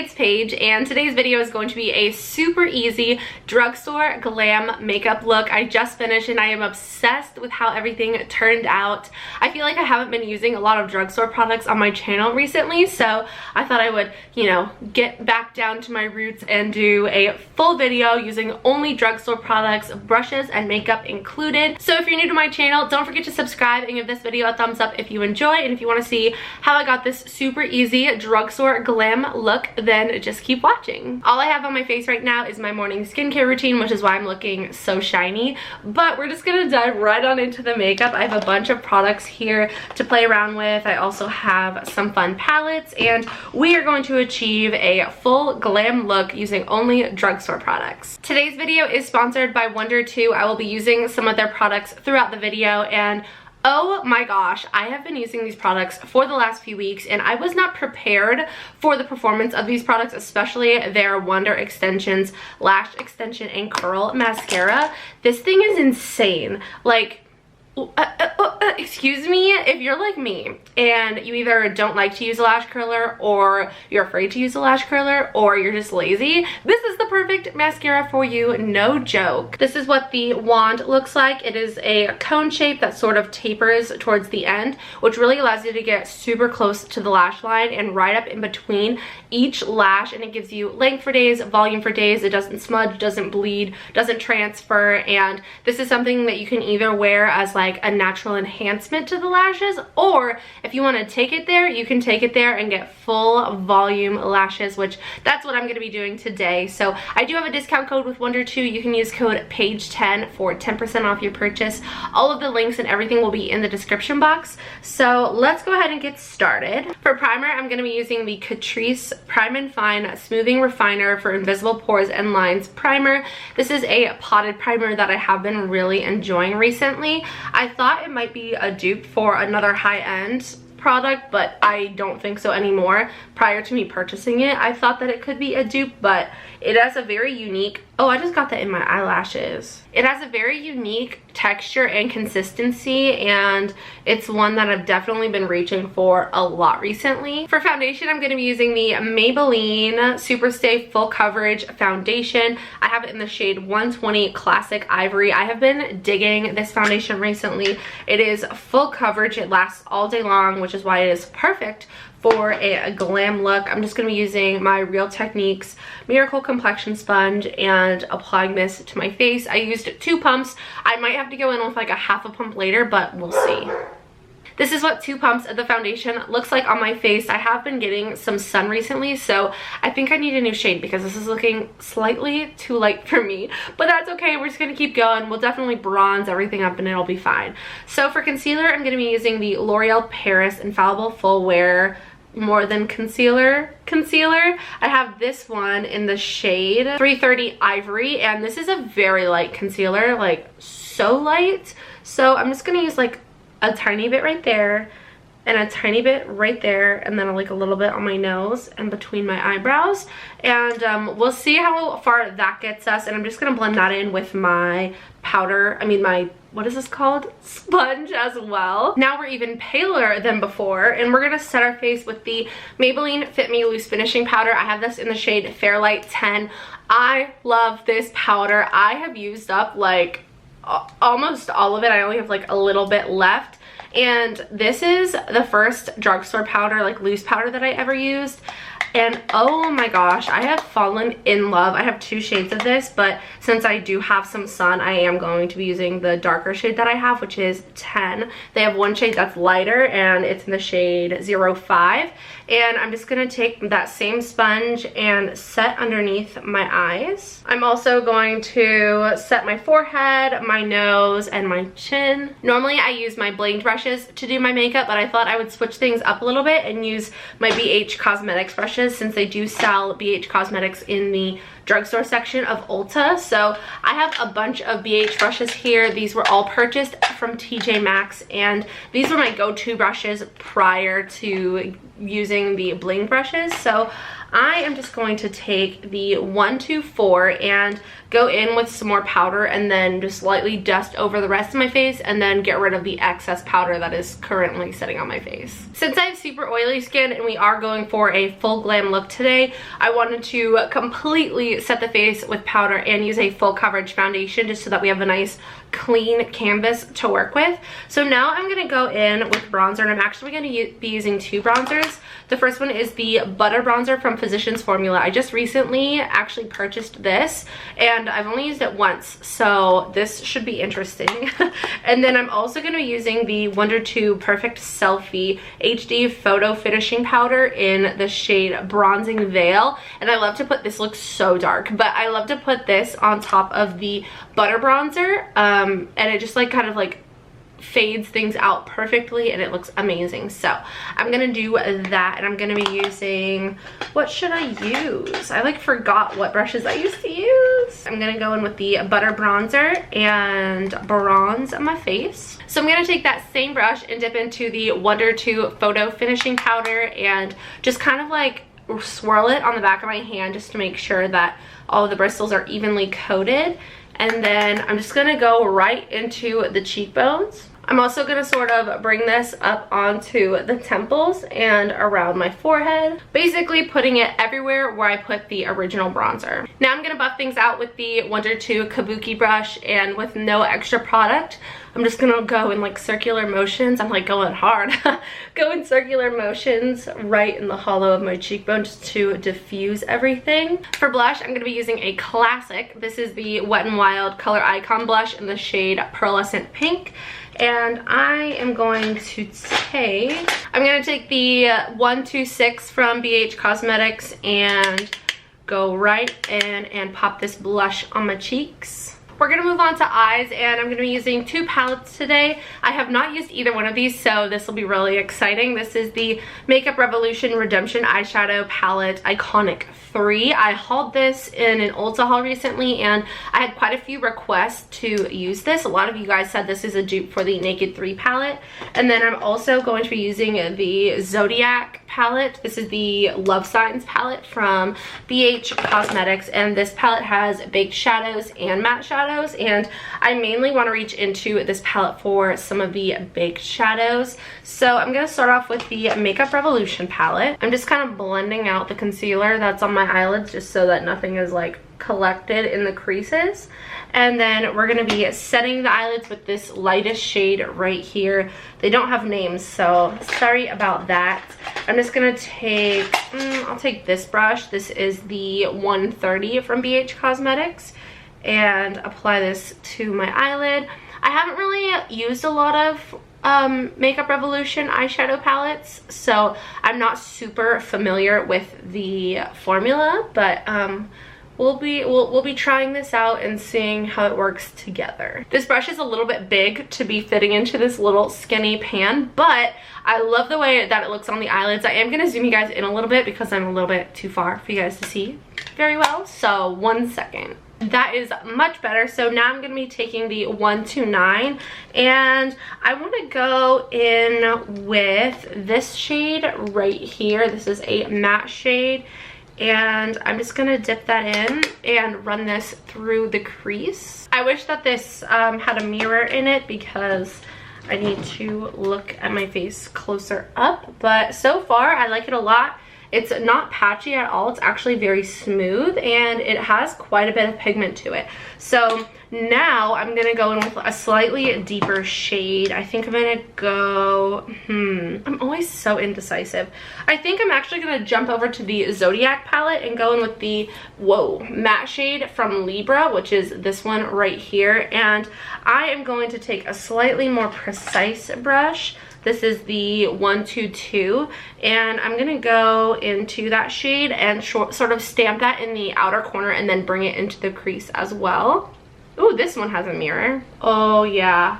it's Paige, and today's video is going to be a super easy drugstore glam makeup look. I just finished and I am obsessed with how everything turned out. I feel like I haven't been using a lot of drugstore products on my channel recently, so I thought I would, you know, get back down to my roots and do a full video using only drugstore products, brushes, and makeup included. So if you're new to my channel, don't forget to subscribe and give this video a thumbs up if you enjoy, and if you want to see how I got this super easy drugstore glam look, then just keep watching. All I have on my face right now is my morning skincare routine, which is why I'm looking so shiny, but we're just gonna dive right on into the makeup. I have a bunch of products here to play around with. I also have some fun palettes, and we are going to achieve a full glam look using only drugstore products. Today's video is sponsored by Wonder 2. I will be using some of their products throughout the video, and oh my gosh, I have been using these products for the last few weeks and I was not prepared for the performance of these products, especially their Wonder Extensions Lash Extension and Curl Mascara. This thing is insane. Like, excuse me, if you're like me and you either don't like to use a lash curler, or you're afraid to use a lash curler, or you're just lazy, this is the perfect mascara for you, no joke. This is what the wand looks like. It is a cone shape that sort of tapers towards the end, which really allows you to get super close to the lash line and right up in between each lash, and it gives you length for days, volume for days. It doesn't smudge, doesn't bleed, doesn't transfer, and this is something that you can either wear as like a natural enhancement to the lashes, or if you want to take it there, you can take it there and get full volume lashes, which that's what I'm going to be doing today. So I do have a discount code with Wonder 2. You can use code PAIGE10 for 10% off your purchase. All of the links and everything will be in the description box. So let's go ahead and get started. For primer, I'm going to be using the Catrice Prime and Fine Smoothing Refiner for Invisible Pores and Lines Primer. This is a potted primer that I have been really enjoying recently. I thought it might be a dupe for another high-end product, but I don't think so anymore. Prior to me purchasing it, I thought that it could be a dupe, but it has a very unique, oh, I just got that in my eyelashes. It has a very unique texture and consistency, and it's one that I've definitely been reaching for a lot recently. For foundation, I'm going to be using the Maybelline Superstay Full Coverage Foundation. I have it in the shade 120 Classic Ivory. I have been digging this foundation recently. It is full coverage. It lasts all day long, which is why it is perfect for a glam look. I'm just going to be using my Real Techniques Miracle Complexion Sponge and applying this to my face. I used 2 pumps. I might have to go in with like a half a pump later, but we'll see. This is what 2 pumps of the foundation looks like on my face. I have been getting some sun recently, so I think I need a new shade because this is looking slightly too light for me. But that's okay, we're just going to keep going. We'll definitely bronze everything up and it'll be fine. So for concealer, I'm going to be using the L'Oreal Paris Infallible Full Wear More Than Concealer. I have this one in the shade 330 Ivory, and this is a very light concealer, like so light. So I'm just going to use like a tiny bit right there and a tiny bit right there, and then like a little bit on my nose and between my eyebrows, and we'll see how far that gets us. And I'm just gonna blend that in with my powder, my, what is this called, sponge as well. Now we're even paler than before, and we're gonna set our face with the Maybelline Fit Me Loose Finishing Powder. I have this in the shade Fairlight 10. I love this powder. I have used up like almost all of it. I only have like a little bit left, and this is the first drugstore powder, like loose powder, that I ever used, and oh my gosh, I have fallen in love. I have 2 shades of this, but since I do have some sun, I am going to be using the darker shade that I have, which is 10. They have 1 shade that's lighter, and it's in the shade 05, and I'm just gonna take that same sponge and set underneath my eyes. I'm also going to set my forehead, my nose, and my chin. Normally I use my blinged brushes to do my makeup, but I thought I would switch things up a little bit and use my BH Cosmetics brushes, since they do sell BH Cosmetics in the drugstore section of Ulta. So I have a bunch of BH brushes here. These were all purchased from TJ Maxx, and these were my go-to brushes prior to using the bling brushes. So I am just going to take the 124 and go in with some more powder and then just lightly dust over the rest of my face and then get rid of the excess powder that is currently sitting on my face. Since I have super oily skin and we are going for a full glam look today, I wanted to completely set the face with powder and use a full coverage foundation just so that we have a nice clean canvas to work with. So now I'm going to go in with bronzer, and I'm actually going to be using two bronzers. The first one is the Butter Bronzer from Physicians Formula. I just recently actually purchased this and I've only used it once, so this should be interesting. And then I'm also going to be using the Wonder 2 Perfect Selfie HD Photo Finishing Powder in the shade Bronzing Veil. And I love to put, this looks so dark, but I love to put this on top of the Butter Bronzer, and it just like kind of like fades things out perfectly and it looks amazing. So I'm gonna do that, and I'm gonna be using, what should I use? I like forgot what brushes I used to use. I'm gonna go in with the Butter Bronzer and bronze my face. So I'm gonna take that same brush and dip into the Wonder 2 Photo Finishing Powder and just kind of like swirl it on the back of my hand just to make sure that all of the bristles are evenly coated. And then I'm just gonna go right into the cheekbones. I'm also gonna sort of bring this up onto the temples and around my forehead, basically putting it everywhere where I put the original bronzer. Now I'm gonna buff things out with the Wonder 2 Kabuki brush, and with no extra product, I'm just gonna go in like circular motions. I'm like going hard. Go in circular motions right in the hollow of my cheekbone just to diffuse everything. For blush, I'm gonna be using a classic. This is the Wet n Wild Color Icon blush in the shade Pearlescent Pink. And I am going to take the 126 from BH Cosmetics and go right in and pop this blush on my cheeks. We're gonna move on to eyes, and I'm gonna be using two palettes today. I have not used either one of these, so this will be really exciting. This is the Makeup Revolution Redemption Eyeshadow Palette Iconic 3. I hauled this in an Ulta haul recently, and I had quite a few requests to use this. A lot of you guys said this is a dupe for the Naked 3 palette. And then I'm also going to be using the Zodiac palette. This is the Love Signs palette from BH Cosmetics, and this palette has baked shadows and matte shadows, and I mainly want to reach into this palette for some of the baked shadows. So I'm going to start off with the Makeup Revolution palette. I'm just kind of blending out the concealer that's on my eyelids just so that nothing is like collected in the creases. And then we're going to be setting the eyelids with this lightest shade right here. They don't have names, so sorry about that. I'm just going to take, I'll take this brush. This is the 130 from BH Cosmetics, and apply this to my eyelid. I haven't really used a lot of Makeup Revolution eyeshadow palettes, so I'm not super familiar with the formula, but we'll be trying this out and seeing how it works together. This brush is a little bit big to be fitting into this little skinny pan, but I love the way that it looks on the eyelids. I am going to zoom you guys in a little bit because I'm a little bit too far for you guys to see very well, so 1 second. That is much better. So now I'm going to be taking the 129, and I want to go in with this shade right here. This is a matte shade, and I'm just going to dip that in and run this through the crease. I wish that this had a mirror in it because I need to look at my face closer up, but so far I like it a lot. It's not patchy at all. It's actually very smooth, and it has quite a bit of pigment to it. So now I'm going to go in with a slightly deeper shade. I think I'm going to go, I'm always so indecisive. I think I'm actually going to jump over to the Zodiac palette and go in with the, matte shade from Libra, which is this one right here. And I am going to take a slightly more precise brush. This is the 122, and I'm gonna go into that shade and sort of stamp that in the outer corner and then bring it into the crease as well. Ooh, this one has a mirror. Oh yeah,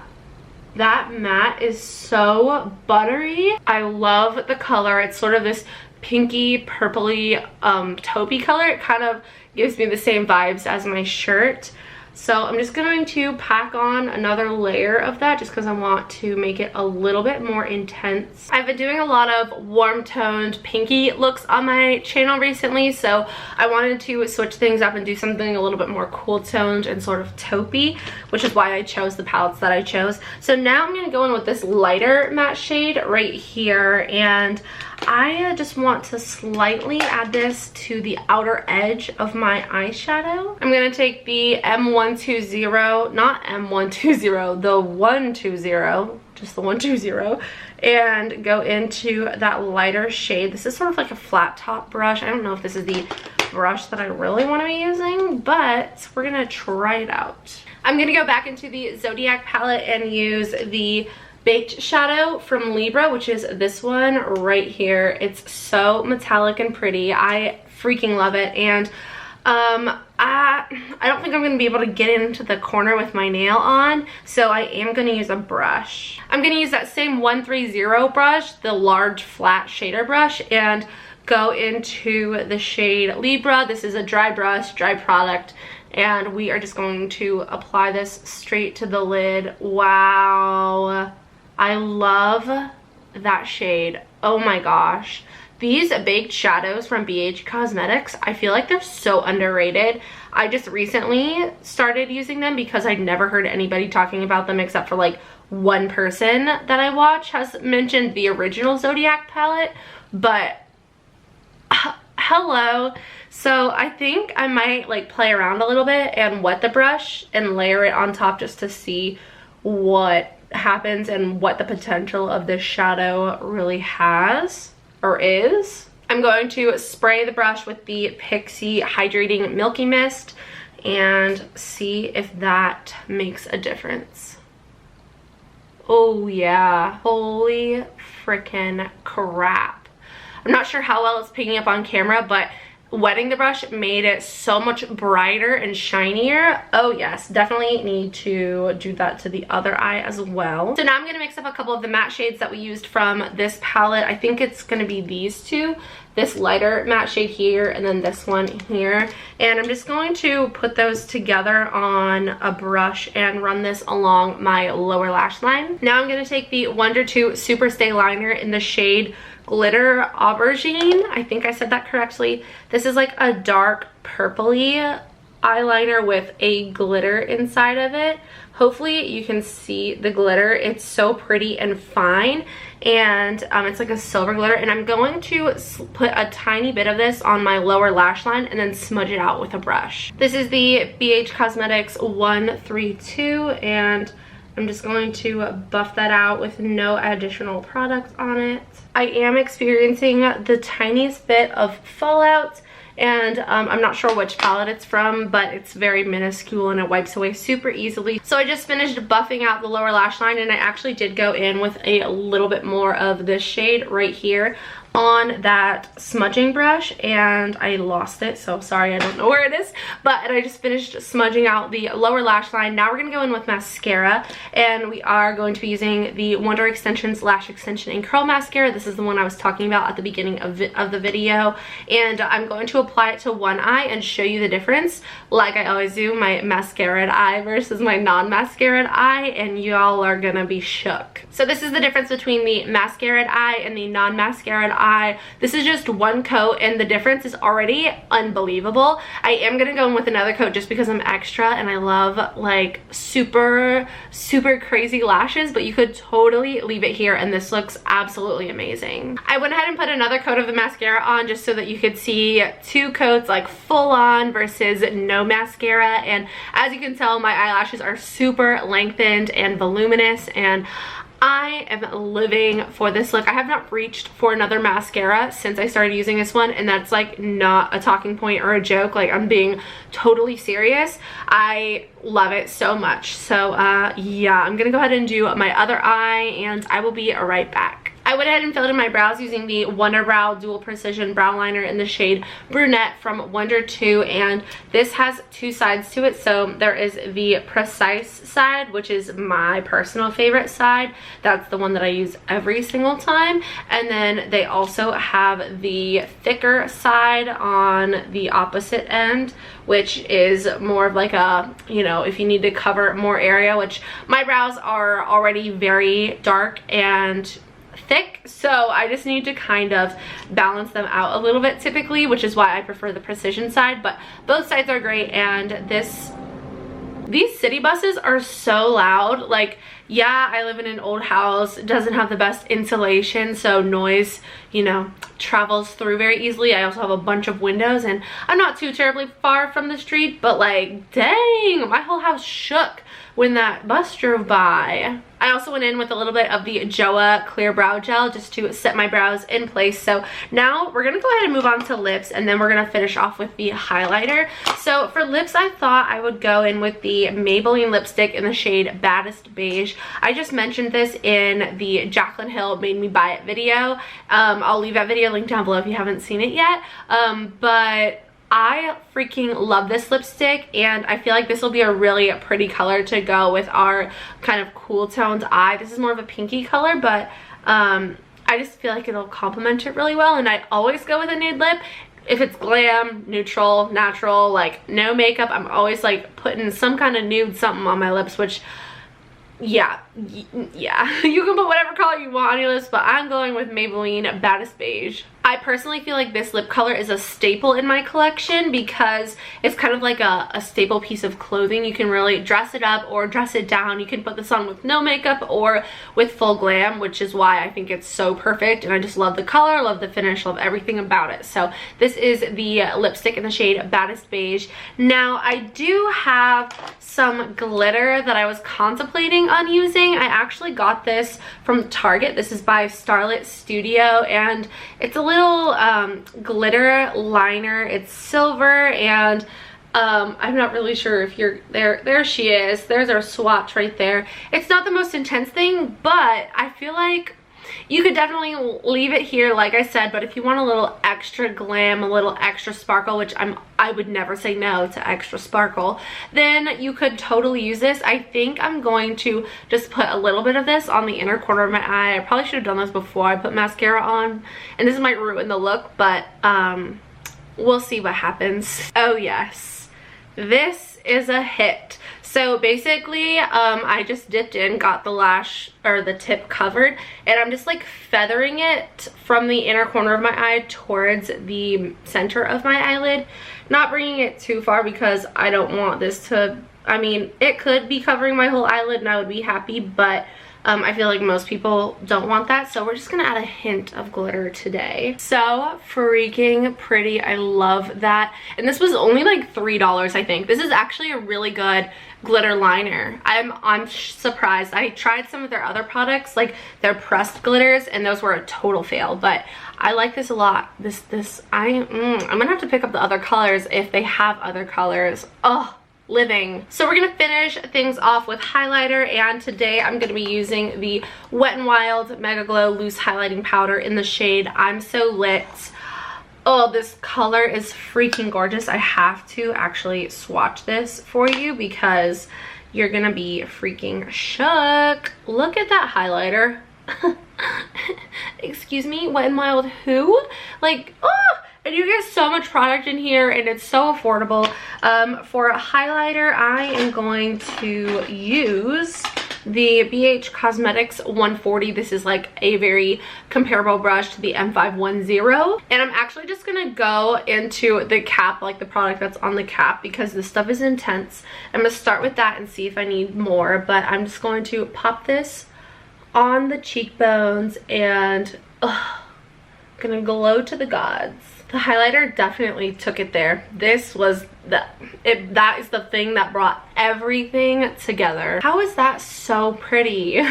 that matte is so buttery. I love the color. It's sort of this pinky, purpley, taupey color. It kind of gives me the same vibes as my shirt. So I'm just going to pack on another layer of that just because I want to make it a little bit more intense. I've been doing a lot of warm toned pinky looks on my channel recently, so I wanted to switch things up and do something a little bit more cool toned and sort of taupey, which is why I chose the palettes that I chose. So now I'm going to go in with this lighter matte shade right here, and I just want to slightly add this to the outer edge of my eyeshadow. I'm going to take the M120, not M120, the 120, just the 120, and go into that lighter shade. This is sort of like a flat top brush. I don't know if this is the brush that I really want to be using, but we're going to try it out. I'm going to go back into the Zodiac palette and use the Baked shadow from Libra, which is this one right here. It's so metallic and pretty. I freaking love it. And I don't think I'm going to be able to get into the corner with my nail on, so I am going to use a brush. I'm going to use that same 130 brush, the large flat shader brush, and go into the shade Libra. This is a dry brush, dry product, and we are just going to apply this straight to the lid. Wow. I love that shade. Oh my gosh. These baked shadows from BH Cosmetics, I feel like they're so underrated. I just recently started using them because I'd never heard anybody talking about them except for like one person that I watch has mentioned the original Zodiac palette, but hello. So I think I might like play around a little bit and wet the brush and layer it on top just to see what happens and what the potential of this shadow really has or is. I'm going to spray the brush with the Pixi Hydrating Milky Mist and see if that makes a difference. Oh yeah, holy freaking crap. I'm not sure how well it's picking up on camera, but wetting the brush made it so much brighter and shinier. Oh yes, definitely need to do that to the other eye as well. So now I'm going to mix up a couple of the matte shades that we used from this palette. I think it's going to be these two. This lighter matte shade here and then this one here. And I'm just going to put those together on a brush and run this along my lower lash line. Now I'm going to take the Wonder 2 Super Stay Liner in the shade Glitter Aubergine. I think I said that correctly. This is like a dark purpley eyeliner with a glitter inside of it. Hopefully you can see the glitter. It's so pretty and fine, and it's like a silver glitter, and I'm going to put a tiny bit of this on my lower lash line and then smudge it out with a brush. This is the BH Cosmetics 132, and I'm just going to buff that out with no additional product on it. I am experiencing the tiniest bit of fallout, and I'm not sure which palette it's from, but it's very minuscule and it wipes away super easily. So I just finished buffing out the lower lash line, and I actually did go in with a little bit more of this shade right here on that smudging brush, and I lost it, so sorry, I don't know where it is, but I just finished smudging out the lower lash line. Now we're gonna go in with mascara, and we are going to be using the Wonder Extensions Lash Extension and Curl Mascara. This is the one I was talking about at the beginning of the video, and I'm going to apply it to one eye and show you the difference like I always do, my mascara eye versus my non-mascara eye, and y'all are gonna be shook. So this is the difference between the mascara eye and the non-mascara eye. This is just one coat, and the difference is already unbelievable. I am gonna go in with another coat just because I'm extra and I love like super crazy lashes, but you could totally leave it here and this looks absolutely amazing. I went ahead and put another coat of the mascara on just so that you could see two coats like full on versus no mascara, and as you can tell, my eyelashes are super lengthened and voluminous, and I am living for this look. I have not reached for another mascara since I started using this one, and that's like not a talking point or a joke. Like, I'm being totally serious. I love it so much. So yeah, I'm gonna go ahead and do my other eye, and I will be right back. I went ahead and filled in my brows using the Wonder Brow Dual Precision Brow Liner in the shade Brunette from Wonder 2, and this has two sides to it. So there is the precise side, which is my personal favorite side. That's the one that I use every single time. And then they also have the thicker side on the opposite end, which is more of like a, you know, if you need to cover more area, which my brows are already very dark and thick, so I just need to kind of balance them out a little bit typically, which is why I prefer the precision side. But both sides are great, and these city buses are so loud. Like, yeah, I live in an old house. It doesn't have the best insulation, so noise, you know, travels through very easily. I also have a bunch of windows, and I'm not too terribly far from the street, but like, dang, my whole house shook when that bus drove by. I also went in with a little bit of the Joa Clear Brow Gel just to set my brows in place. So now we're gonna go ahead and move on to lips, and then we're gonna finish off with the highlighter. So for lips, I thought I would go in with the Maybelline lipstick in the shade Baddest Beige. I just mentioned this in the Jaclyn Hill Made Me Buy It video. I'll leave that video linked down below if you haven't seen it yet. But I freaking love this lipstick, and I feel like this will be a really pretty color to go with our kind of cool toned eye. This is more of a pinky color, but I just feel like it'll complement it really well. And I always go with a nude lip. If it's glam, neutral, natural, like no makeup, I'm always like putting some kind of nude something on my lips, which yeah, you can put whatever color you want on your lips, but I'm going with Maybelline Baddest Beige. I personally feel like this lip color is a staple in my collection because it's kind of like a staple piece of clothing. You can really dress it up or dress it down. You can put this on with no makeup or with full glam, which is why I think it's so perfect. And I just love the color, love the finish, love everything about it. So this is the lipstick in the shade Baddest Beige. Now I do have some glitter that I was contemplating on using. I actually got this from Target. This is by Starlit Studio, and it's a little glitter liner. It's silver, and I'm not really sure if you're there she is. There's our swatch right there. It's not the most intense thing, but I feel like you could definitely leave it here, like I said, but if you want a little extra glam, a little extra sparkle, which I would never say no to extra sparkle, then you could totally use this. I think I'm going to just put a little bit of this on the inner corner of my eye. I probably should have done this before I put mascara on, and this might ruin the look, but we'll see what happens. Oh yes, this is a hit. So basically, I just dipped in, got the lash or the tip covered, and I'm just like feathering it from the inner corner of my eye towards the center of my eyelid. Not bringing it too far because I don't want this to, I mean, it could be covering my whole eyelid and I would be happy, but I feel like most people don't want that, so we're just gonna add a hint of glitter today. So freaking pretty. I love that. And this was only like $3, I think. This is actually a really good glitter liner. I'm surprised. I tried some of their other products, like their pressed glitters, and those were a total fail, but I like this a lot. I'm gonna have to pick up the other colors if they have other colors. Oh, living. So we're gonna finish things off with highlighter, and today I'm gonna be using the Wet n Wild Mega Glow Loose Highlighting Powder in the shade I'm So Lit. Oh, this color is freaking gorgeous. I have to actually swatch this for you because you're gonna be freaking shook. Look at that highlighter. Excuse me, Wet n Wild who? Like, oh! And you get so much product in here, and it's so affordable. For a highlighter, I am going to use the BH Cosmetics 140. This is like a very comparable brush to the M510. And I'm actually just gonna go into the cap, like the product that's on the cap, because this stuff is intense. I'm gonna start with that and see if I need more, but I'm just going to pop this on the cheekbones and gonna glow to the gods. The highlighter definitely took it there. This was that is the thing that brought everything together. How is that so pretty?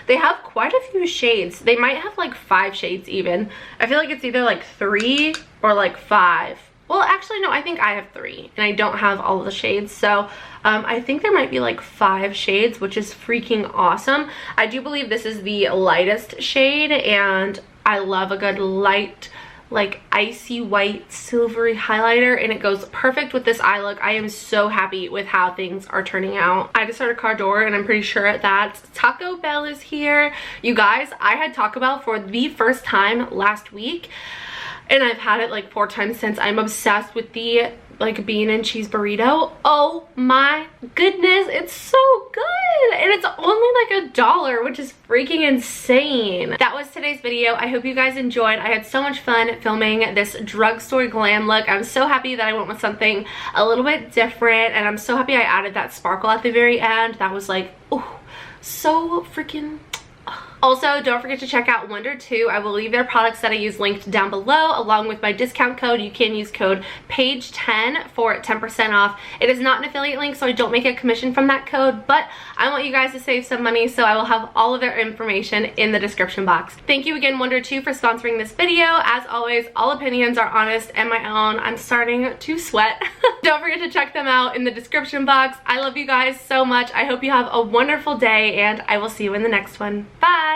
They have quite a few shades. They might have like 5 shades even. I feel like it's either like 3 or like 5. well, actually no, I think I have 3 and I don't have all of the shades, so I think there might be like 5 shades, which is freaking awesome. I do believe this is the lightest shade, and I love a good light, like icy white silvery highlighter, and it goes perfect with this eye look. I am so happy with how things are turning out. I just started car door and I'm pretty sure that Taco Bell is here. You guys, I had Taco Bell for the first time last week, and I've had it like 4 times since. I'm obsessed with the like bean and cheese burrito. Oh my goodness, it's so good, and it's only like $1, which is freaking insane. That was today's video. I hope you guys enjoyed. I had so much fun filming this drugstore glam look. I'm so happy that I went with something a little bit different, and I'm so happy I added that sparkle at the very end. That was like, oh, so freaking. Also, don't forget to check out Wonder 2. I will leave their products that I use linked down below, along with my discount code. You can use code PAIGE10 for 10% off. It is not an affiliate link, so I don't make a commission from that code, but I want you guys to save some money, so I will have all of their information in the description box. Thank you again, Wonder 2, for sponsoring this video. As always, all opinions are honest and my own. I'm starting to sweat. Don't forget to check them out in the description box. I love you guys so much. I hope you have a wonderful day, and I will see you in the next one. Bye!